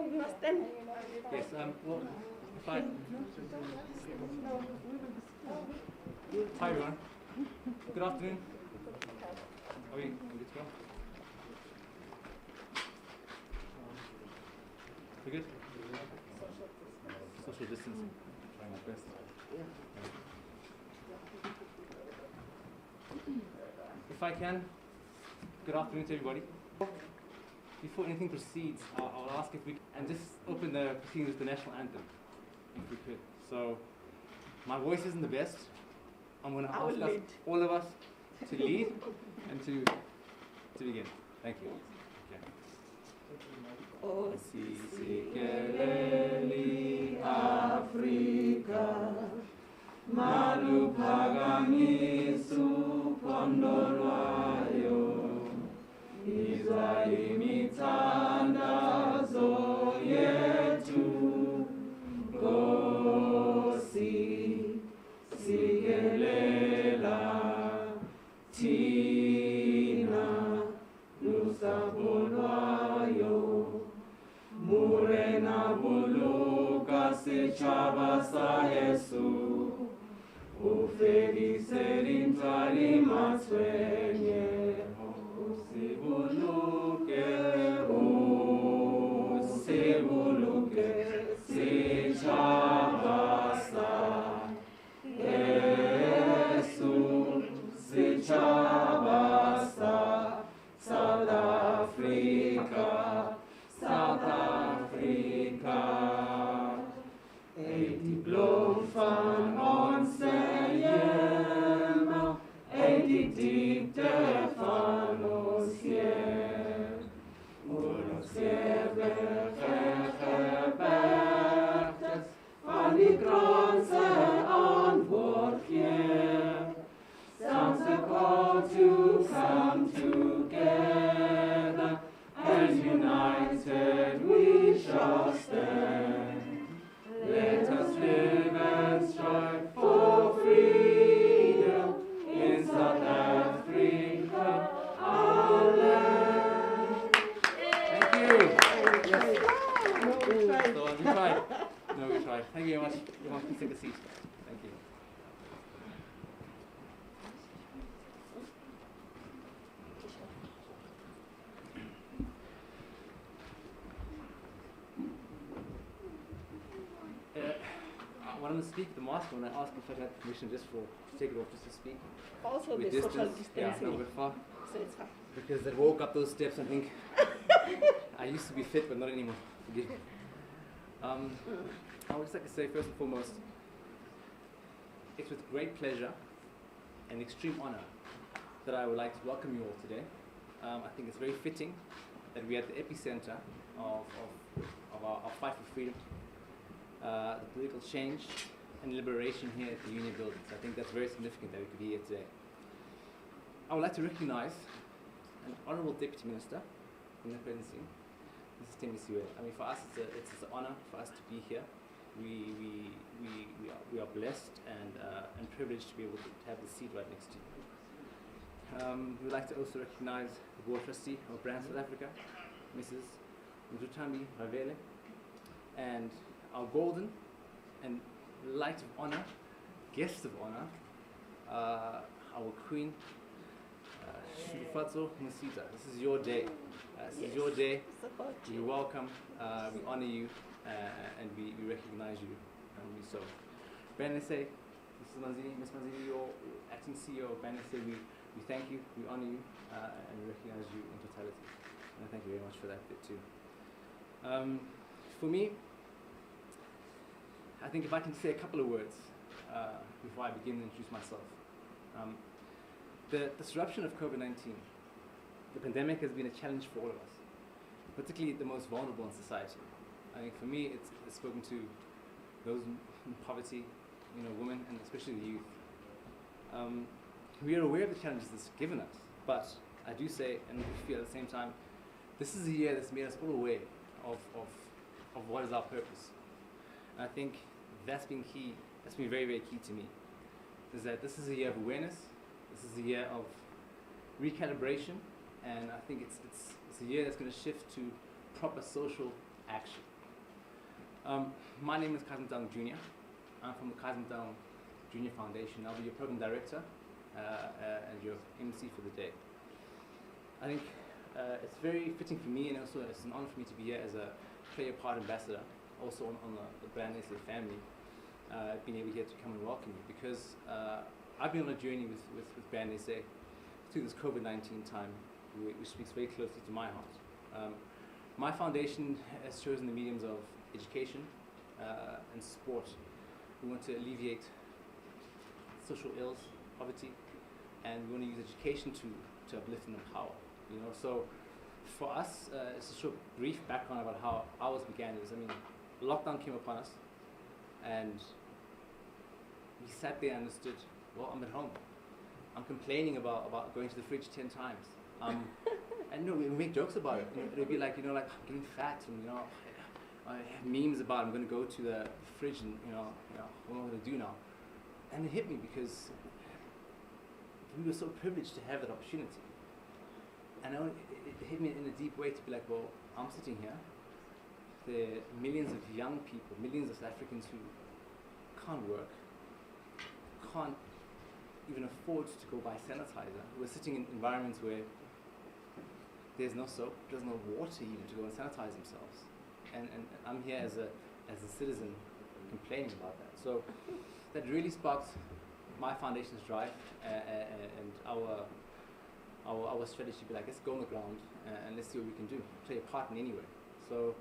Yes, well, if I... Hi everyone. Good afternoon. Are we good to go? We good? Social distancing. Trying my best. If I can, good afternoon to everybody. Before anything proceeds, I'll ask if we can, and just open the proceedings with the national anthem, if we could. So, my voice isn't the best. I'm going to ask us, all of us, to lead and to begin. Thank you. Okay. Sikeleli Afrika, maluphakamisu phondo lwayo, izwa imithandazo yethu, Nkosi sikelela thina lusapho lwayo, murena buluka setšhaba sa Yesu, ufedise dintlha matshwenyeho, usiboloke setšhaba sa Yesu, setšhaba sa South Africa, South Africa. 80 blow van ons hemel, 80 diepte van ons Heer. Oor ons ewige gebergtes, van die kranse antwoord gee. Sounds the call to come together, and united we shall stand. Let us live and strive for freedom in South Africa, our land. Thank you. Yes. No, we tried. No, we tried. Thank you very much. You want to take a seat. Thank you. When I'm to speak the mask, when I asked if I had permission just to take it off just to speak. Also with the social distance. Yeah, distancing. no, we're far. So it's fine. Because I walk up those steps, I think. I used to be fit, but not anymore. Forgive me. I would just like to say, first and foremost, it's with great pleasure and extreme honor that I would like to welcome you all today. I think it's very fitting that we're at the epicenter of our fight for freedom, the political change and liberation here at the Union Building. So I think that's very significant that we could be here today. I would like to recognize an Honorable Deputy Minister in the presidency, Mrs. Siweya. I mean, for us, it's an honor for us to be here. We are blessed and privileged to be able to have the seat right next to you. We would like to also recognize the Board Trustee of Brand South Africa, Mrs. Mzutambi Ravele, and our golden and light of honor, guest of honor, our Queen, Shudufhadzo Musida. This is your day. This is your day. You're welcome. We honor you and we recognize you. And so, Banese, Mrs. Manzini, Ms. Manzini, your acting CEO of Banese, we thank you, we honor you, and we recognize you in totality. And thank you very much for that bit too. For me, I think if I can say a couple of words before I begin to introduce myself. The disruption of COVID-19, the pandemic has been a challenge for all of us, particularly the most vulnerable in society. I think for me, it's spoken to those in poverty, women, and especially the youth. We are aware of the challenges it's given us, but I do say, and we feel at the same time, this is a year that's made us all aware of what is our purpose. And I think that's been key, that's been very, very key to me, is that this is a year of awareness, this is a year of recalibration, and I think it's a year that's going to shift to proper social action. My name is Kazim Down Jr. I'm from the Kazim Down Junior Foundation. I'll be your program director and your MC for the day. I think it's very fitting for me, and also it's an honor for me to be here as a player part ambassador, also on the Brand SA family, being able here to come and welcome you, because I've been on a journey with Brand SA through this COVID-19 time, which speaks very closely to my heart. My foundation has chosen the mediums of education and sport. We want to alleviate social ills, poverty, and we want to use education to uplift and empower. You know, so for us, it's a short, brief background about how ours began. Lockdown came upon us, and we sat there and understood, well, I'm at home. I'm complaining about going to the fridge 10 times. And we make jokes about it. It'll be like, I'm getting fat, and I have memes about I'm going to go to the fridge and what am I going to do now? And it hit me because we were so privileged to have that opportunity. And it hit me in a deep way to be like, well, I'm sitting here. There are millions of young people, millions of South Africans who can't work, can't even afford to go buy sanitizer. We're sitting in environments where there's no soap, there's no water even to go and sanitize themselves. And I'm here as a citizen complaining about that. So that really sparked my foundation's drive and our strategy to be like, let's go on the ground and let's see what we can do, play a part in any way. So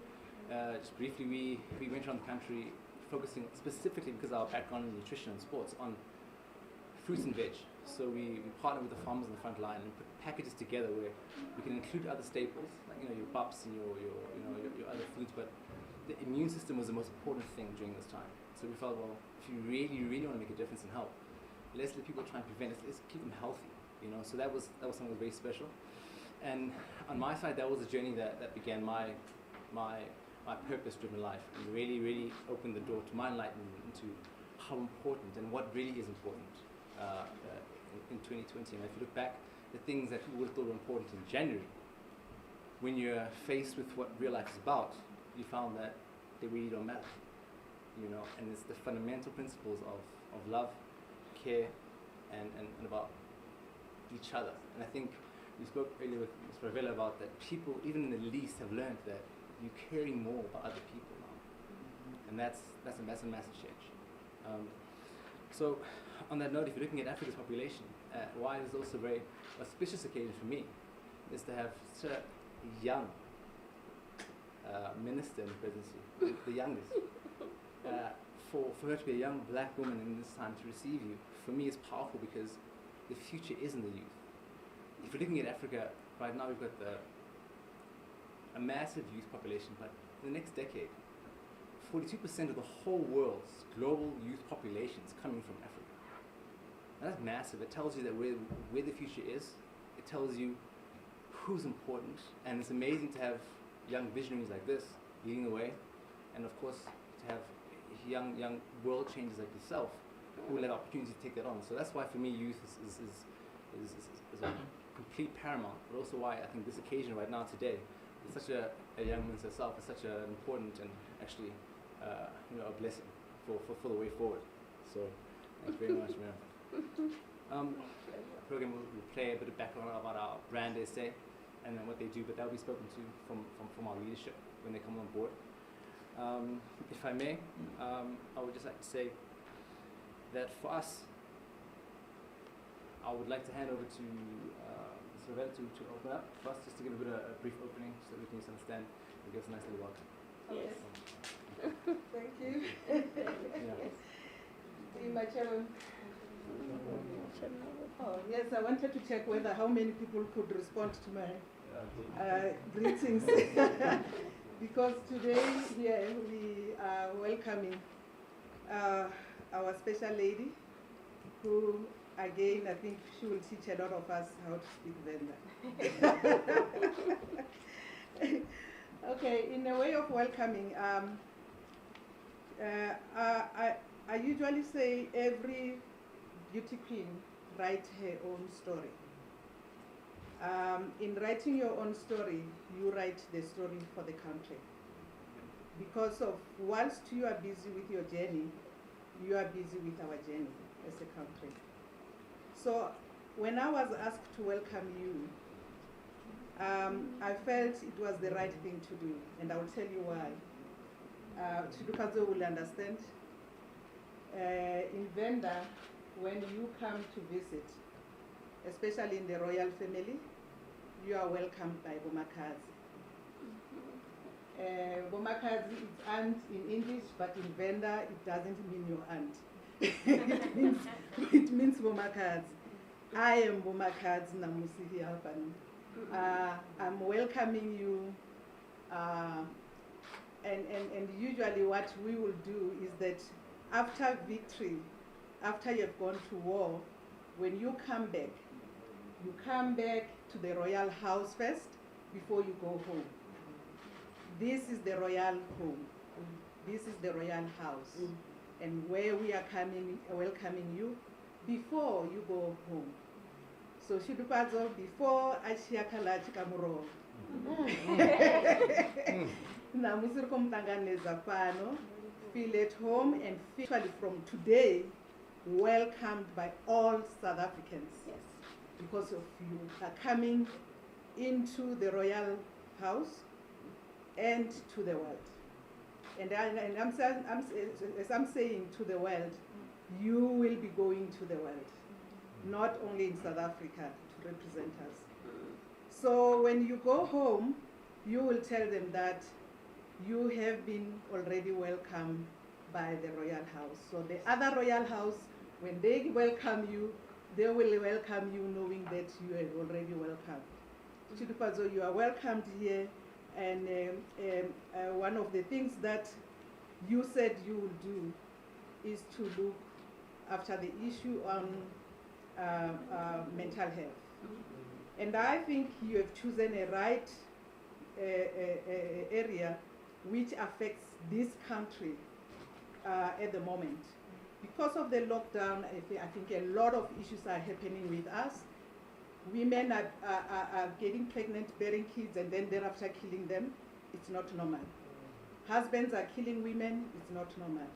just briefly, we went around the country focusing specifically, because of our background in nutrition and sports, on fruits and veg. So we partner with the farmers on the front line and put packages together where we can include other staples, like your bups and your other foods, but the immune system was the most important thing during this time. So we felt, well, if you really want to make a difference and help, let's let people try and prevent it, let's keep them healthy, So that was something that was very special. And on my side, that was a journey that began my purpose-driven life, and really opened the door to my enlightenment into how important and what really is important in 2020. And if you look back, the things that people would have thought were important in January, when you're faced with what real life is about, you found that they really don't matter. And it's the fundamental principles of love, care, and about each other. And I think we spoke earlier with Ms. Ravella about that people, even in the least, have learned that you're caring more about other people now. And that's a massive change. So on that note, if you're looking at Africa's population, why it is also a very auspicious occasion for me is to have such a young minister in the presidency, the youngest. For her to be a young black woman in this time to receive you, for me is powerful, because the future is in the youth. If you're looking at Africa, right now we've got a massive youth population, but in the next decade, 42% of the whole world's global youth population is coming from Africa. And that's massive. It tells you that where the future is. It tells you who's important, and it's amazing to have young visionaries like this leading the way, and of course to have young world changers like yourself who will have opportunities to take that on. So that's why for me youth is a complete paramount, but also why I think this occasion right now today is such a young woman herself is such an important and actually a blessing for the way forward. So thank you very much, Miriam. Program will play a bit of background about our Brand SA and then what they do, but that will be spoken to from our leadership when they come on board. If I may, I would just like to say that for us, I would like to hand over to Siweya to open up for us, just to give a bit of a brief opening so that we can just understand and give us a nice little welcome. Yes. Thank you. My chairman. Oh, yes, I wanted to check whether how many people could respond to my greetings. Because today here we are welcoming our special lady, who again I think she will teach a lot of us how to speak Venda. Okay, in a way of welcoming, I usually say every beauty queen writes her own story. In writing your own story, you write the story for the country. because of whilst you are busy with your journey, you are busy with our journey as a country. So when I was asked to welcome you, I felt it was the right thing to do, and I will tell you why. Shudufhadzo will understand. In Venda, when you come to visit, especially in the royal family, you are welcomed by Bomakazi. Bomakazi is aunt in English, but in Venda it doesn't mean your aunt. it means Bomakazi. I am Bomakazi Namusidi Alpani. I'm welcoming you, and usually what we will do is that after victory, after you've gone to war, when you come back to the royal house first before you go home. This is the royal home. This is the royal house, and where we are welcoming you before you go home. So Shudufhadzo, before Ashiakala Chikamuro, Namusir Komtanganeza Pano, feel at home and feel from today welcomed by all South Africans. Yes. Because of you are coming into the royal house and to the world. And as I'm saying to the world, you will be going to the world, not only in South Africa to represent us. So when you go home, you will tell them that you have been already welcomed by the royal house. So the other royal house, when they welcome you, they will welcome you knowing that you are already welcome. Shudufhadzo, you are welcomed here, and one of the things that you said you will do is to look after the issue on mental health. And I think you have chosen a right area which affects this country at the moment. Because of the lockdown, I think a lot of issues are happening with us. Women are getting pregnant, bearing kids, and then thereafter killing them. It's not normal. Husbands are killing women. It's not normal.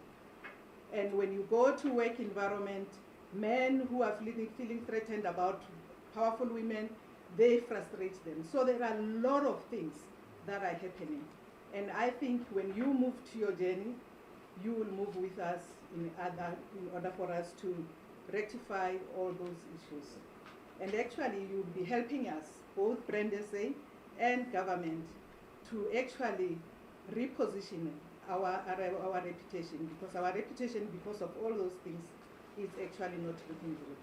And when you go to work environment, men who are feeling threatened about powerful women, they frustrate them. So there are a lot of things that are happening. And I think when you move to your journey, you will move with us in order for us to rectify all those issues. And actually, you'll be helping us, both Brand SA and government, to actually reposition our reputation, because our reputation, because of all those things, is actually not looking good.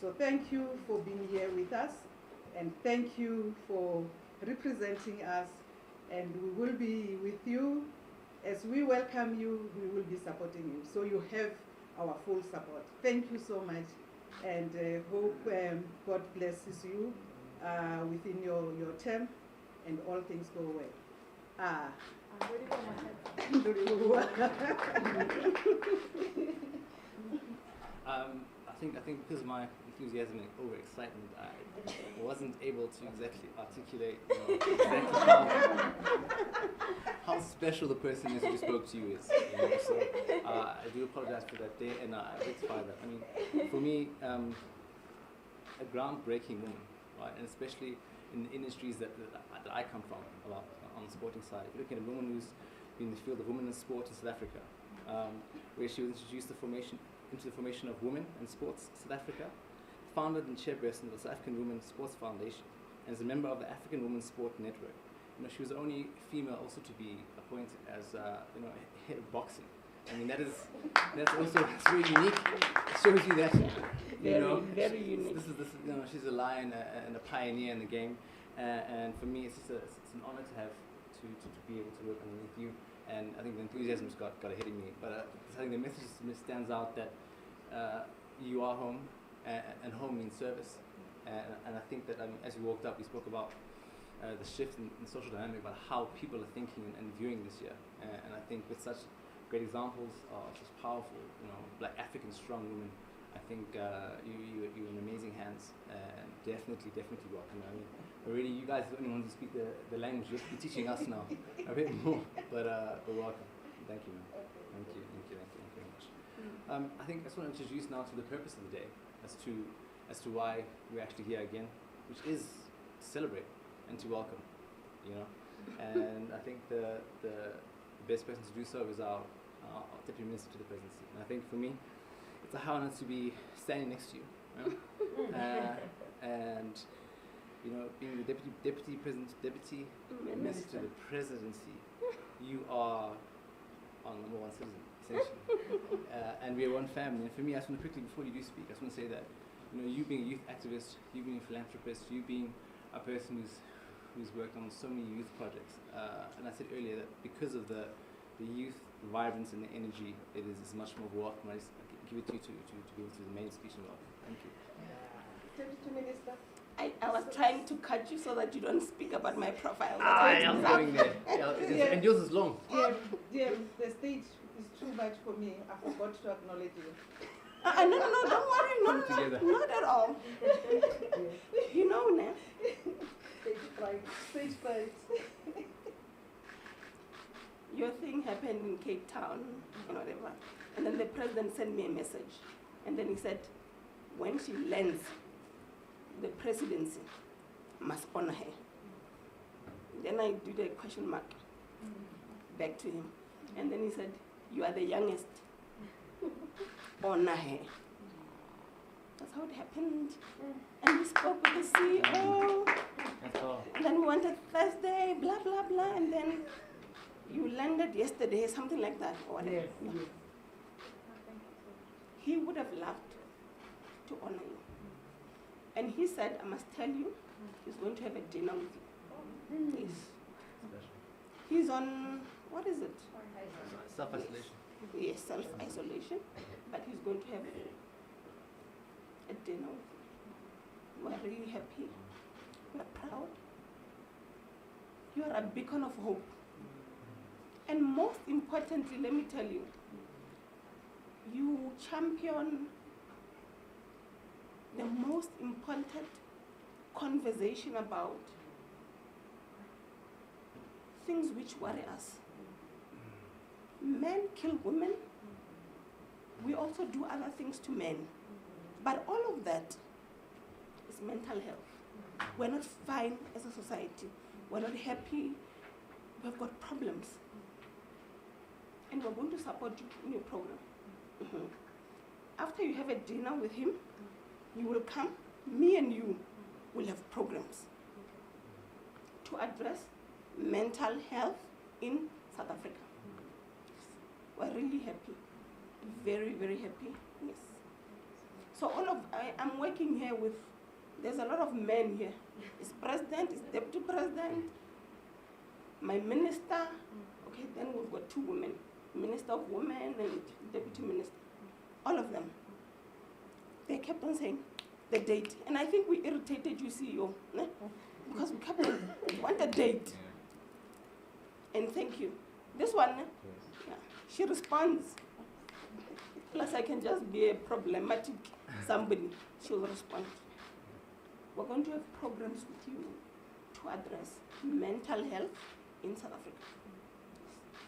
So thank you for being here with us, and thank you for representing us, and we will be with you. As we welcome you, we will be supporting you. So you have our full support. Thank you so much, and hope God blesses you within your term, and all things go well. I think because of my enthusiasm and overexcitement, I wasn't able to exactly articulate exactly how special the person is who spoke to you is. So I do apologize for that there, and I rectify that. I mean, for me, a groundbreaking woman, right, and especially in the industries that I come from, a lot on the sporting side. If you look at a woman who's been in the field of women in sport in South Africa, where she was introduced into the formation of women in sports South Africa, founded and chairperson of the South African Women's Sports Foundation, and is a member of the African Women's Sport Network. She was the only female also to be appointed as head of boxing. I mean, that's very unique. It shows you that very unique. This is she's a lion and a pioneer in the game, and for me, it's an honor to have to be able to work underneath you. And I think the enthusiasm's got ahead of me. But I think the message stands out that you are home, and home means service. And I think that as we walked up, we spoke about the shift in social dynamic, about how people are thinking and viewing this year. And I think with such great examples of such powerful, Black African strong women, I think you're in amazing hands, and definitely welcome. I mean, already you guys are the only ones who speak the language. You're teaching us now a bit more, but welcome. Thank you, man. Thank you very much. I think I just want to introduce now to the purpose of the day, as to why we're actually here again, which is to celebrate and to welcome, you know. And I think the best person to do so is our Deputy Minister to the Presidency. And I think for me, it's a honor to be standing next to you, you know? And you know, being the Deputy Minister to the Presidency, you are our number one citizen, essentially. And we are one family. And for me, I just want to quickly, before you do speak, I just want to say that, you know, you being a youth activist, you being a philanthropist, you being a person who's worked on so many youth projects. And I said earlier that because of the youth vibrance and the energy, it is much more welcome. I just give it to you to go through the main speech and welcome. Thank you. Deputy Minister. I was trying to cut you so that you don't speak about my profile. I'm going there. Yeah, and yours is long. Yeah, the stage is too much for me. I forgot to acknowledge you. No, don't worry. Not at all. You know now. Stage fright. Your thing happened in Cape Town and whatever. And then the president sent me a message. And then he said, when she lands, the presidency must honor her. Then I did a question mark back to him. And then he said, you are the youngest. Honor her. That's how it happened. And we spoke with the CEO. And then we went on Thursday, blah, blah, blah. And then you landed yesterday, something like that. Or whatever. Yes. He would have loved to honor you. And he said, I must tell you, he's going to have a dinner with you. Yes. He's on, what is it? Self-isolation. Yes, self-isolation. But he's going to have a dinner with you. We are really happy. We are proud. You are a beacon of hope. And most importantly, let me tell you, you champion the most important conversation about things which worry us. Men kill women. We also do other things to men. But all of that is mental health. We're not fine as a society. We're not happy. We've got problems. And we're going to support you in your program. After you have a dinner with him, you will come, me and you will have programs to address mental health in South Africa. We're really happy, very, very happy, yes. So I'm working here with, there's a lot of men here. It's president, it's deputy president, my minister, okay, then we've got two women, Minister of Women and Deputy Minister, all of them. They kept on saying the date, and I think we irritated you, CEO, because we kept on, we want a date. And thank you. This one, yeah, she responds. Plus I can just be a problematic somebody, she'll respond. We're going to have programs with you to address mental health in South Africa.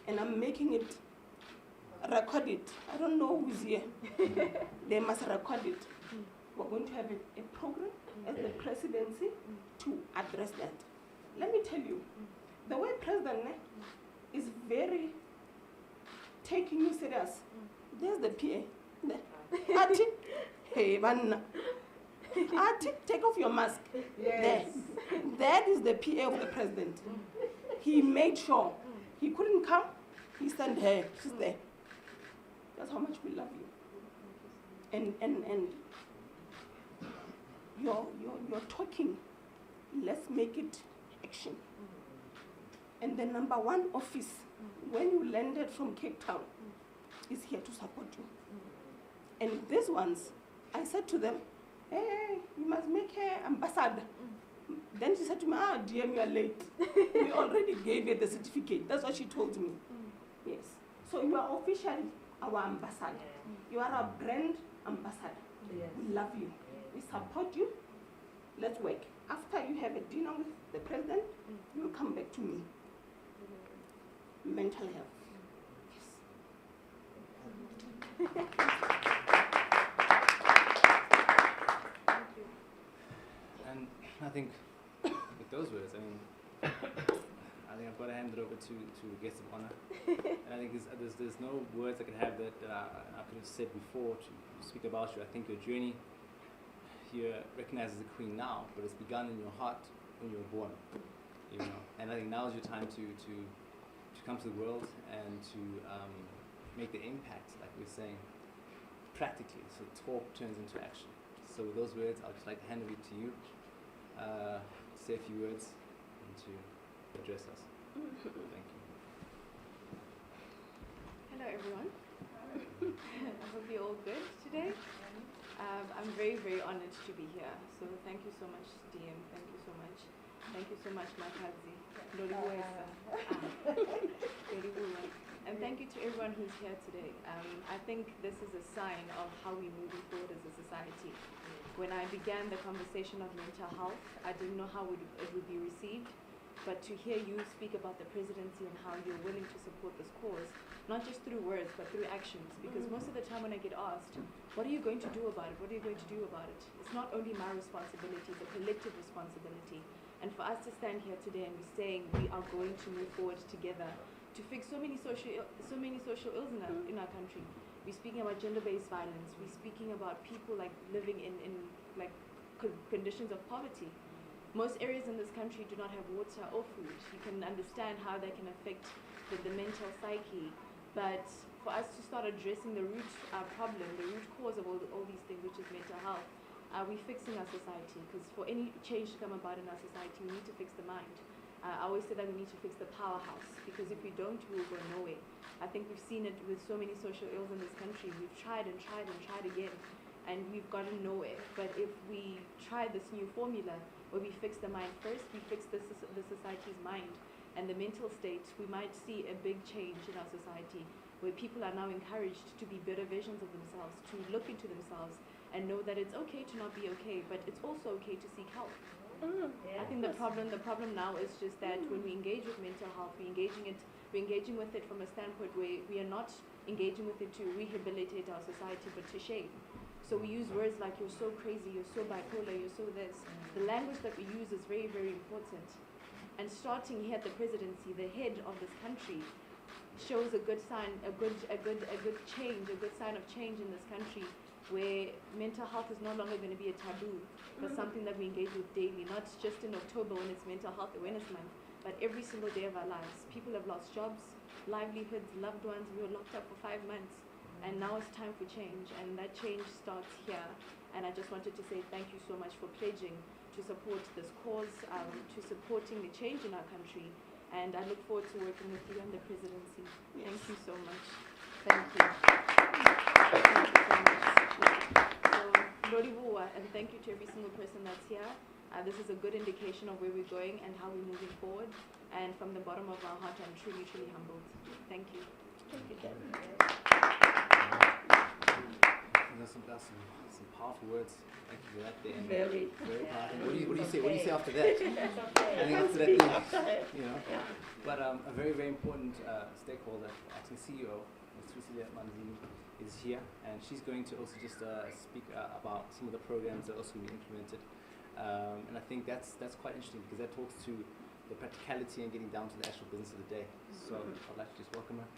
And I'm making it, record it. I don't know who's here. They must record it. We're going to have a program as the presidency to address that. Let me tell you, the way President is very taking you serious. There's the PA. Ati, hey, man. Ati, take off your mask. Yes. There. That is the PA of the president. He made sure he couldn't come. He sent her. She's there. That's how much we love you. And you're talking. Let's make it action. And the number one office, when you landed from Cape Town, is here to support you. And these ones, I said to them, hey, you must make her ambassador. Then she said to me, dear, you are late. We already gave her the certificate. That's what she told me. Yes. So you are officially our ambassador. You are our brand ambassador. Yes. We love you. We support you. Let's work. After you have a dinner with the president, you will come back to me. Mental health. And I think with those words, I think I've got to hand it over to guest of honor. And I think there's no words I could have that I could have said before to speak about you. I think your journey, you're recognized as a queen now, but it's begun in your heart when you were born. You know, and I think now is your time to come to the world and to make the impact, like we're saying, practically. So talk turns into action. So with those words, I'd just like to hand it to you, say a few words, and to address us. Thank you. Hello everyone. I hope you're all good today. I'm very, very honored to be here. So thank you so much, DM. Thank you so much. Thank you so much, Makazi. And thank you to everyone who's here today. I think this is a sign of how we're moving forward as a society. When I began the conversation of mental health, I didn't know how it would be received. But to hear you speak about the presidency and how you're willing to support this cause, not just through words, but through actions. Because most of the time when I get asked, what are you going to do about it? What are you going to do about it? It's not only my responsibility, it's a collective responsibility. And for us to stand here today and be saying we are going to move forward together to fix so many social ills in our country. We're speaking about gender-based violence. We're speaking about people like living in conditions of poverty. Most areas in this country do not have water or food. You can understand how that can affect the mental psyche. But for us to start addressing the root problem, the root cause of all these things, which is mental health, we're fixing our society. Because for any change to come about in our society, we need to fix the mind. I always say that we need to fix the powerhouse. Because if we don't, we will go nowhere. I think we've seen it with so many social ills in this country. We've tried and tried and tried again, and we've gotten nowhere. But if we try this new formula, where we fix the mind first, we fix the society's mind and the mental state, we might see a big change in our society where people are now encouraged to be better versions of themselves, to look into themselves and know that it's okay to not be okay, but it's also okay to seek help. I think the problem now is just that when we engage with mental health, we're engaging with it from a standpoint where we are not engaging with it to rehabilitate our society, but to shape. So we use words like you're so crazy, you're so bipolar, you're so this. The language that we use is very, very important. And starting here at the presidency, the head of this country shows a good sign, a good change, a good sign of change in this country, where mental health is no longer going to be a taboo, but something that we engage with daily, not just in October when it's Mental Health Awareness Month, but every single day of our lives. People have lost jobs, livelihoods, loved ones. We were locked up for 5 months. And now it's time for change, and that change starts here. And I just wanted to say thank you so much for pledging to support this cause, to supporting the change in our country. And I look forward to working with you on the presidency. Yes. Thank you so much. Thank you. Thank you so much. So, Loribuwa, and thank you to every single person that's here. This is a good indication of where we're going and how we're moving forward. And from the bottom of our heart, I'm truly, truly humbled. Thank you. Thank you, Kevin. That's some powerful words. Thank you for that. Very powerful. What do you say? What do you say after that? That's okay. I think after that, you know. Yeah. But a very, very important stakeholder, acting CEO, Ms. Siweya is here, and she's going to also just speak about some of the programs that are also going to be implemented. And I think that's quite interesting because that talks to the practicality and getting down to the actual business of the day. So I'd like to just welcome her.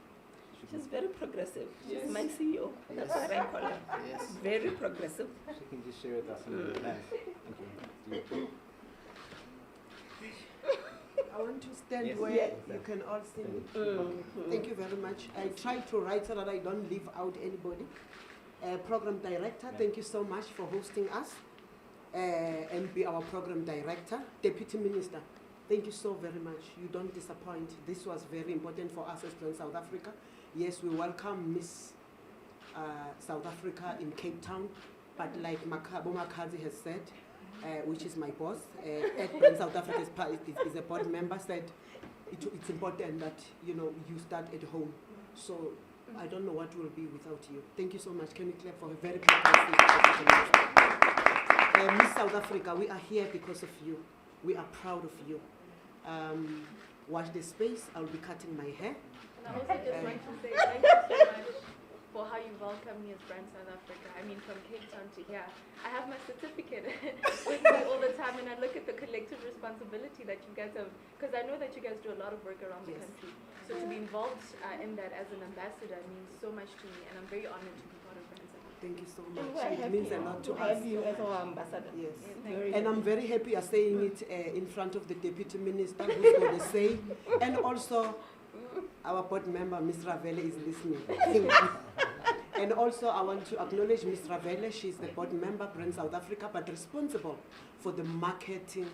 She's very progressive. Yes. She's my CEO. That's what I call her. Yes. Very progressive. She can just share with us some of the plans. Thank you. I want to stand Yes. where Yes. you can all see me. Thank you very much. I try to write so that I don't leave out anybody. Program Director, thank you so much for hosting us and be our Program Director. Deputy Minister, thank you so very much. You don't disappoint. This was very important for us as Plan South Africa. Yes, we welcome Miss South Africa in Cape Town, but like Makazi has said, which is my boss, at Plan South Africa is a board member, said it's important that you start at home. So I don't know what will be without you. Thank you so much. Can we clap for a very big Miss South Africa, we are here because of you. We are proud of you. Watch the space. I'll be cutting my hair. And I also just want to say thank you so much for how you welcome me as Brand South Africa. I mean, from Cape Town to here. I have my certificate with me all the time, and I look at the collective responsibility that you guys have, because I know that you guys do a lot of work around the country. So to be involved in that as an ambassador means so much to me, and I'm very honored to be part of Brand South Africa. Thank you so And much. we're It means a lot to us. have you as our ambassador. Yes. Very And I'm very happy you're saying it in front of the Deputy Minister who's going to say, and also our board member, Ms. Ravele, is listening. And also I want to acknowledge Ms. Ravele. She's the board member, Brand South Africa, but responsible for the marketing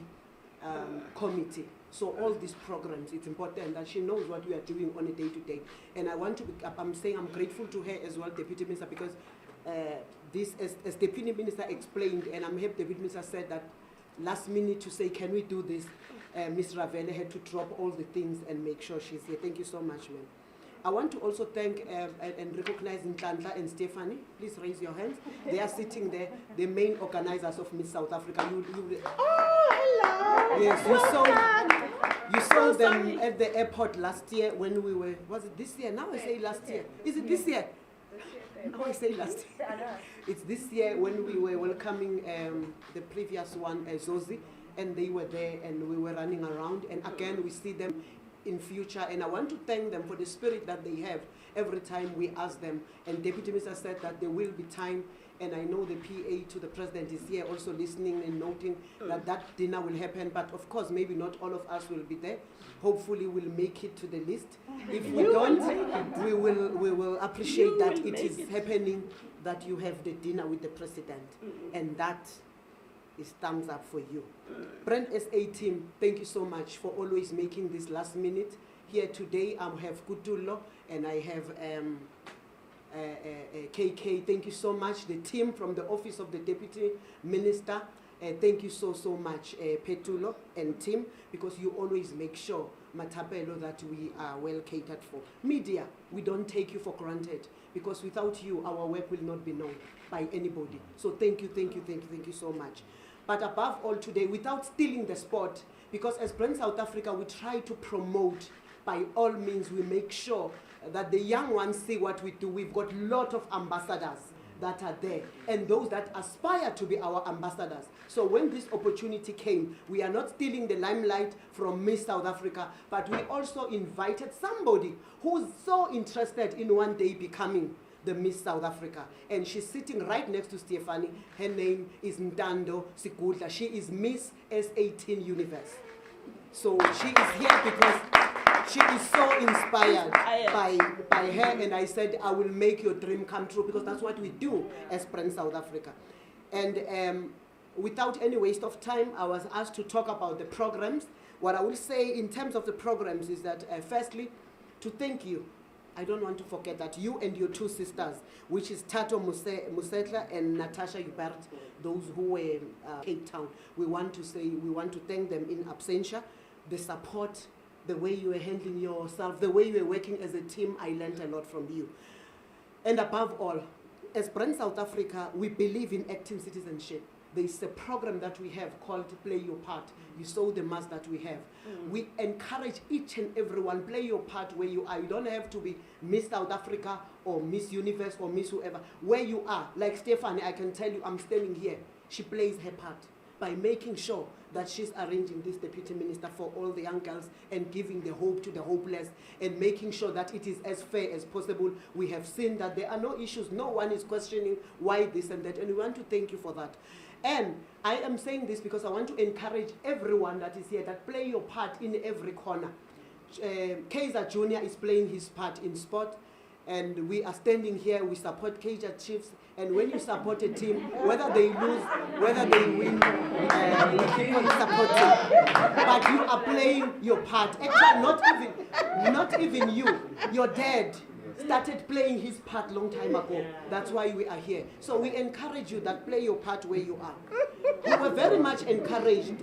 committee. So all these programs, it's important that she knows what we are doing on a day-to-day. And I want to, I'm saying I'm grateful to her as well, Deputy Minister, because this, as Deputy Minister explained, and I'm happy Deputy Minister said that last minute to say, can we do this? Ms. Ravele had to drop all the things and make sure she's here. Thank you so much, ma'am. I want to also thank and recognize Nhlanhla and Stephanie. Please raise your hands. They are sitting there, the main organizers of Miss South Africa. hello. Yes, you saw them at the airport last year when we were, was it this year? Now I say last year. Is it this year? Now I say last year. It's this year when we were welcoming the previous one, Zozi, and they were there and we were running around. And again, we see them in future, and I want to thank them for the spirit that they have every time we ask them. And Deputy Minister said that there will be time, and I know the PA to the President is here also listening and noting that that dinner will happen, but of course maybe not all of us will be there. Hopefully we'll make it to the list. If we don't, we will appreciate that it is happening, that you have the dinner with the President, and that is thumbs up for you. Brand SA team, thank you so much for always making this last minute. Here today I have Kutulo and I have KK. Thank you so much. The team from the Office of the Deputy Minister, thank you so much, Petulo and team, because you always make sure, Matapelo, that we are well catered for. Media, we don't take you for granted, because without you, our work will not be known by anybody. So thank you so much. But above all today, without stealing the spot, because as Brand South Africa, we try to promote, by all means, we make sure that the young ones see what we do. We've got a lot of ambassadors that are there, and those that aspire to be our ambassadors. So when this opportunity came, we are not stealing the limelight from Miss South Africa, but we also invited somebody who's so interested in one day becoming the Miss South Africa. And she's sitting right next to Stephanie. Her name is Ntando Sigudla. She is Miss S18 Universe. So she is here because she is so inspired by her, and I said, I will make your dream come true, because that's what we do as Brand South Africa. And without any waste of time, I was asked to talk about the programs. What I will say in terms of the programs is that, firstly, to thank you. I don't want to forget that you and your two sisters, which is Tato Musetla and Natasha Hubert, those who were in Cape Town, we want to thank them in absentia. The support, the way you were handling yourself, the way you were working as a team, I learned a lot from you. And above all, as Brand South Africa, we believe in active citizenship. There is a program that we have called Play Your Part. You saw the mass that we have. We encourage each and everyone, play your part where you are. You don't have to be Miss South Africa or Miss Universe or Miss whoever. Where you are, like Stephanie, I can tell you, I'm standing here. She plays her part by making sure that she's arranging this Deputy Minister for all the young girls and giving the hope to the hopeless and making sure that it is as fair as possible. We have seen that there are no issues. No one is questioning why this and that, and we want to thank you for that. And I am saying this because I want to encourage everyone that is here that play your part in every corner. Kaiser Jr. is playing his part in sport, and we are standing here, we support Kaiser Chiefs, and when you support a team, whether they lose, whether they win, we keep on supporting. But you are playing your part. Actually, not even you, your dad started playing his part long time ago. That's why we are here. So we encourage you that play your part where you are. We were very much encouraged,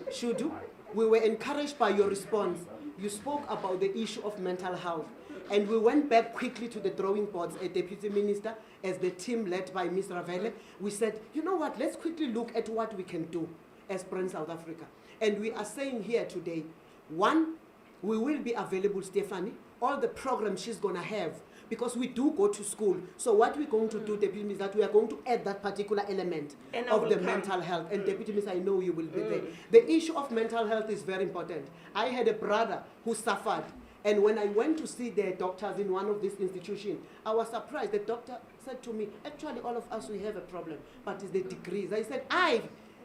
Shudu. We were encouraged by your response. You spoke about the issue of mental health. And we went back quickly to the drawing boards, a deputy minister, as the team led by Ms. Ravele. We said, you know what, let's quickly look at what we can do as Brand South Africa. And we are saying here today, one, we will be available, Stephanie, all the programs she's going to have, because we do go to school. So what we're going to do, Deputy Minister, is that we are going to add that particular element of the mental health. And Deputy Minister, I know you will be there. The issue of mental health is very important. I had a brother who suffered. And when I went to see the doctors in one of these institutions, I was surprised. The doctor said to me, actually, all of us, we have a problem, but it's the degrees. I said,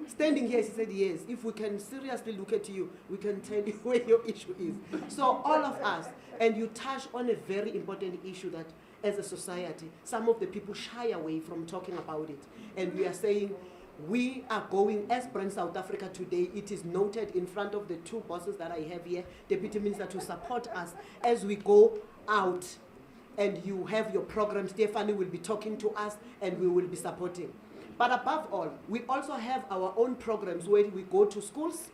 standing here, she said, yes, if we can seriously look at you, we can tell you where your issue is. So all of us, and you touch on a very important issue that as a society, some of the people shy away from talking about it. And we are saying, we are going, as Brand South Africa today, it is noted in front of the two bosses that I have here, Deputy Minister, to support us as we go out. And you have your program, Stephanie will be talking to us, and we will be supporting. But above all, we also have our own programs where we go to schools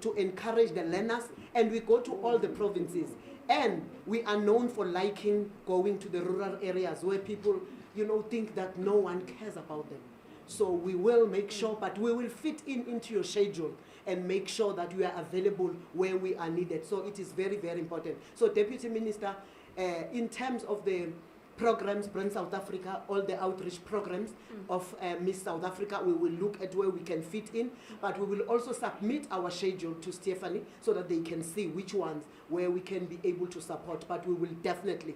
to encourage the learners, and we go to all the provinces. And we are known for liking going to the rural areas where people, think that no one cares about them. So we will make sure, but we will fit into your schedule and make sure that we are available where we are needed. So it is very, very important. So Deputy Minister, in terms of the programs, Brand South Africa, all the outreach programs of Miss South Africa, we will look at where we can fit in, but we will also submit our schedule to Stephanie so that they can see which ones where we can be able to support. But we will definitely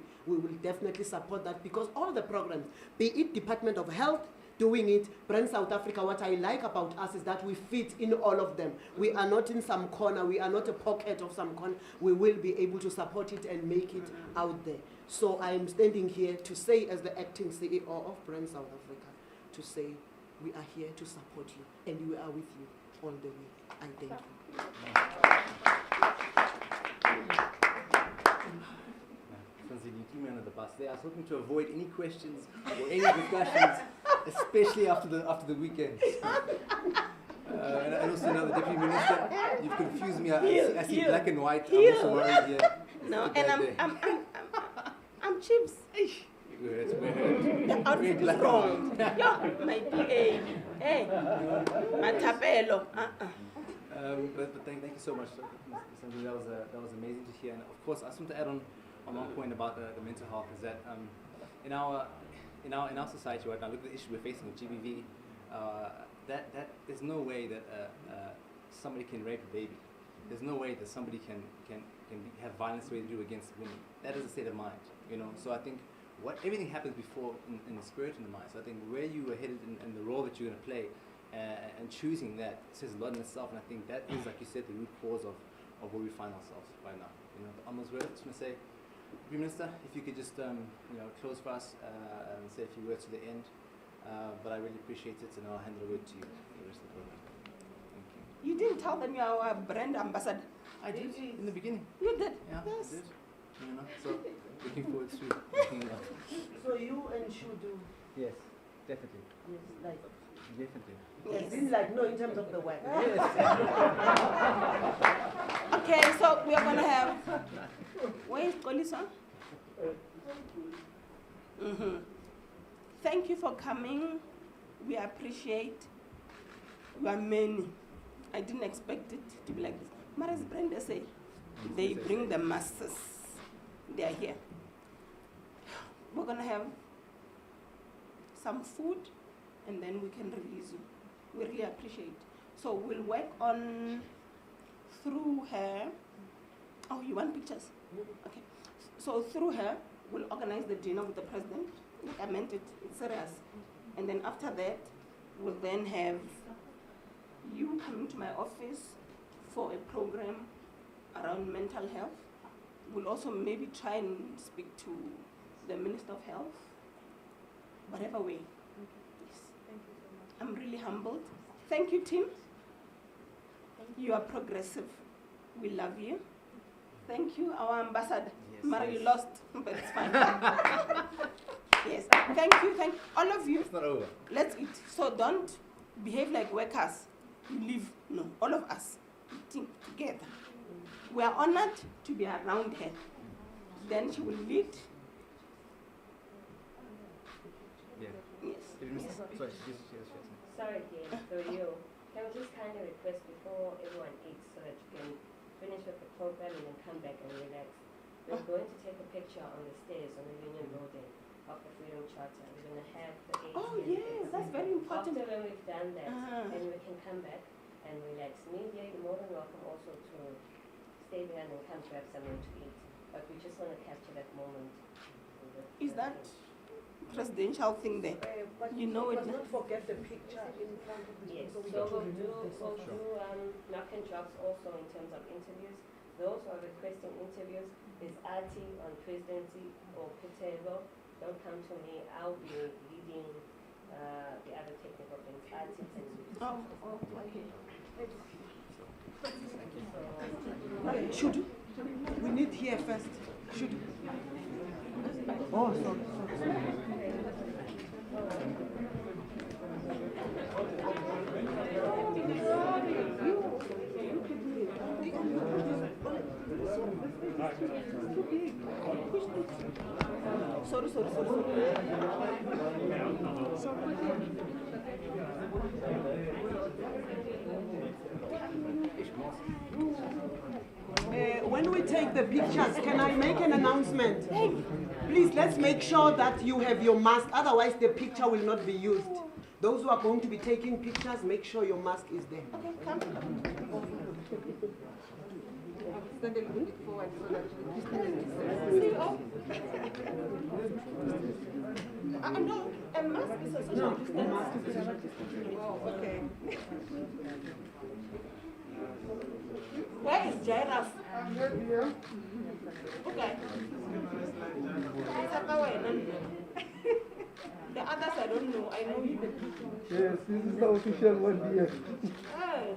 support that, because all the programs, be it Department of Health, doing it, Brand South Africa, what I like about us is that we fit in all of them. We are not in some corner, we are not a pocket of some corner. We will be able to support it and make it out there. So I am standing here to say, as the acting CEO of Brand South Africa, to say we are here to support you and we are with you all the way. I thank you. You threw me under the bus there. I was hoping to avoid any questions or any discussions, especially after the weekend. And I also know the Deputy Minister, you've confused me. I see black and white. I'm also worried here. No, and I'm chips. The outfit is wrong. Yeah, my PA. Hey, my tapelo. But thank you so much. That was amazing to hear. And of course, I just want to add on one point about the mental health is that in our society right now, look at the issue we're facing with GBV. That there's no way that somebody can rape a baby. There's no way that somebody can have violence the way they do against women. That is a state of mind, So I think everything happens before in the spirit and the mind. So I think where you are headed and the role that you're going to play and choosing that says a lot in itself. And I think that is, like you said, the root cause of where we find ourselves right now. On those words, I just want to say, Prime Minister, if you could just close for us and say a few words to the end. But I really appreciate it, and I'll hand it over to you for the rest of the program. Thank you. You didn't tell them you are our brand ambassador. I did in the beginning. You did? Yeah, Yes. I did. So looking forward to working it out. So you and Shudu? Yes, definitely. Yes, like. Definitely. Yes. In terms of the work. Yes. Okay, so we are going to have. Where is Kolisa? Thank you for coming. We appreciate. You are many. I didn't expect it to be like this. Maris Brenda say, they bring the masses. They are here. We're going to have some food, and then we can release you. We really appreciate. So we'll work on through her. Oh, you want pictures? Okay. So through her, we'll organize the dinner with the president. Like I meant it, it's serious. And then after that, we'll then have you coming to my office for a program around mental health. We'll also maybe try and speak to the Minister of Health, whatever way. Yes. Thank you so much. I'm really humbled. Thank you, Tim. You are progressive. We love you. Thank you, our ambassador. Yes, Mara, yes. you lost, but it's fine. Yes, thank you, all of you. It's not over. Let's eat. So don't behave like workers. You leave. No, all of us eating together. We are honored to be around her. Then she will lead. Yeah. Yes. Sorry, Sorry, dear, so you. Can we just kindly request before everyone eats so that you can finish with the program and then come back and relax? We're going to take a picture on the stairs on the Union Building of the Freedom Charter. We're going to have the eight. Oh yes, that's very important. After when we've done that, Uh-huh. then we can come back and relax. Media, you're more than welcome also to stay there and then come grab something to eat. But we just want to capture that moment. Is that presidential thing there? But You know it. not forget the picture in front of the Yes, so we so get to we'll remove the do social. knock and drops also in terms of interviews. Those who are requesting interviews is Ati on presidency or Petevo. Don't come to me. I'll be leading the other technical things. Ati and Okay. Should we need here first? Should. Oh, sorry. Sorry. When we take the pictures, can I make an announcement? Please, let's make sure that you have your mask, otherwise the picture will not be used. Those who are going to be taking pictures, make sure your mask is there. Okay, come. Stand a little bit forward so that we See, no, a mask is a social distance. Oh, okay. Where is Jairus? Okay. The others I don't know. I know you. Yes, this is the official one here. Oh.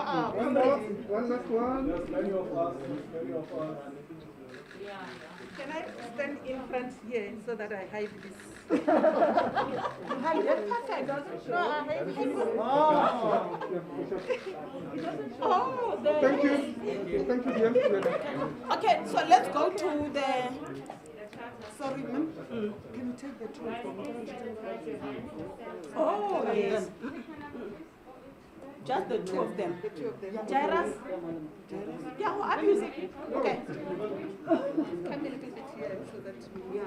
One last one. Yes, many of us. Can I stand in front here so that I hide this? Hide that part, I don't know. I hide this. Oh, the Thank you. Thank you, dear. Okay, so let's go to the. Sorry, ma'am. Can you take the two from Oh, yes. Just the two of them. Jairus? Yeah, who are you? Okay. Come a little bit here so that we. Yeah.